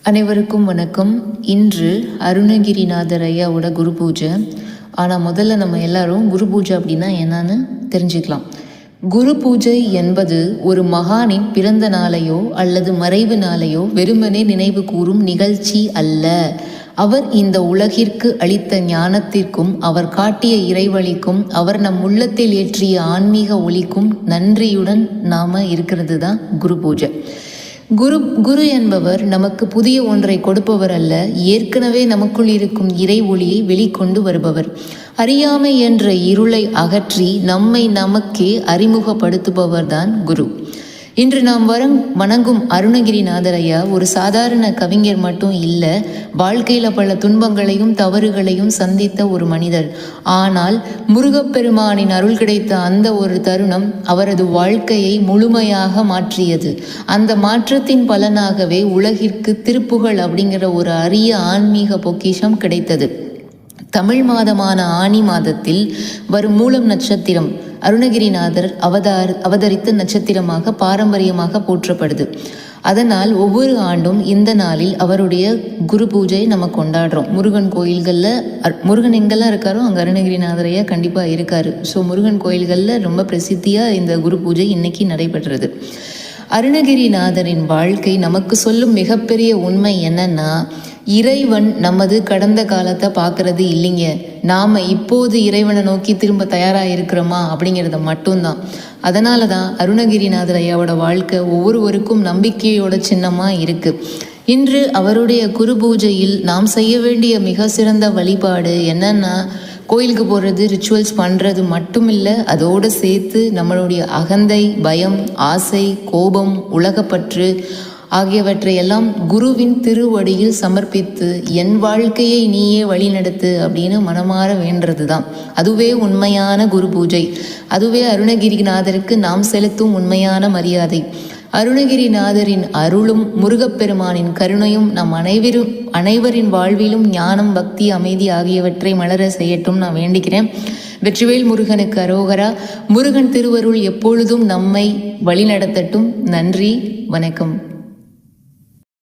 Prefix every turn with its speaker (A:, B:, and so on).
A: அனைவருக்கும் வணக்கம். இன்று அருணகிரிநாதர் ஐயாவோட குரு பூஜை. ஆனால் முதல்ல நம்ம எல்லாரும் குரு பூஜை அப்படின்னா என்னன்னு தெரிஞ்சுக்கலாம். குரு பூஜை என்பது ஒரு மகானின் பிறந்த நாளையோ அல்லது மறைவு நாளையோ வெறுமனே நினைவு கூறும் நிகழ்ச்சி அல்ல. அவர் இந்த உலகிற்கு அளித்த ஞானத்திற்கும் அவர் காட்டிய இறைவழிக்கும் அவர் நம் உள்ளத்தில் ஏற்றிய ஆன்மீக ஒளிக்கும் நன்றியுடன் நாம் இருக்கிறது தான் குரு பூஜை. குரு என்பவர் நமக்கு புதிய ஒன்றை கொடுப்பவர் அல்ல, ஏற்கனவே நமக்குள் இருக்கும் இறை ஒளியை வெளிக்கொண்டு வருபவர். அறியாமை என்ற இருளை அகற்றி நம்மை நமக்கே அறிமுகப்படுத்துபவர் தான் குரு. இன்று நாம் வணங்கும் அருணகிரிநாதர் ஐயா ஒரு சாதாரண கவிஞர் மட்டும் இல்லை, வாழ்க்கையில் பல துன்பங்களையும் தவறுகளையும் சந்தித்த ஒரு மனிதர். ஆனால் முருகப்பெருமானின் அருள் கிடைத்த அந்த ஒரு தருணம் அவரது வாழ்க்கையை முழுமையாக மாற்றியது. அந்த மாற்றத்தின் பலனாகவே உலகிற்கு திருப்புகழ் அப்படிங்கிற ஒரு அரிய ஆன்மீக பொக்கிஷம் கிடைத்தது. தமிழ் மாதமான ஆனி மாதத்தில் வரும் மூலம் நட்சத்திரம் அருணகிரிநாதர் அவதரித்த நட்சத்திரமாக பாரம்பரியமாக போற்றப்படுது. அதனால் ஒவ்வொரு ஆண்டும் இந்த நாளில் அவருடைய குரு பூஜையை நம்ம கொண்டாடுறோம். முருகன் கோயில்களில் முருகன் எங்கெல்லாம் இருக்காரோ அங்கே அருணகிரிநாதரையா கண்டிப்பாக இருக்காரு. ஸோ முருகன் கோயில்களில் ரொம்ப பிரசித்தியாக இந்த குரு பூஜை இன்னைக்கு நடைபெறுறது. அருணகிரிநாதரின் வாழ்க்கை நமக்கு சொல்லும் மிகப்பெரிய உண்மை என்னன்னா, இறைவன் நமது கடந்த காலத்தை பார்க்கறது இல்லைங்க, நாம் இப்போது இறைவனை நோக்கி திரும்ப தயாராக இருக்கிறோமா அப்படிங்கிறத மட்டும்தான். அதனால தான் அருணகிரிநாதர் ஐயாவோட வாழ்க்கை ஒவ்வொருவருக்கும் நம்பிக்கையோட சின்னமாக இருக்குது. இன்று அவருடைய குரு பூஜையில் நாம் செய்ய வேண்டிய மிக சிறந்த வழிபாடு என்னன்னா, கோயிலுக்கு போகிறது, ரிச்சுவல்ஸ் பண்ணுறது மட்டும் இல்லை, அதோடு சேர்த்து நம்மளுடைய அகந்தை, பயம், ஆசை, கோபம், உலகப்பற்று ஆகியவற்றை எல்லாம் குருவின் திருவடியில் சமர்ப்பித்து என் வாழ்க்கையை நீயே வழிநடத்து அப்படின்னு மனமாற வேண்டது தான். அதுவே உண்மையான குரு பூஜை. அதுவே அருணகிரிநாதருக்கு நாம் செலுத்தும் உண்மையான மரியாதை. அருணகிரிநாதரின் அருளும் முருகப்பெருமானின் கருணையும் நம் அனைவரின் வாழ்விலும் ஞானம், பக்தி, அமைதி ஆகியவற்றை மலர செய்யட்டும் நான் வேண்டிக்கிறேன். வெற்றிவேல் முருகனுக்கு அரோகரா. முருகன் திருவருள் எப்பொழுதும் நம்மை வழிநடத்தட்டும். நன்றி, வணக்கம்.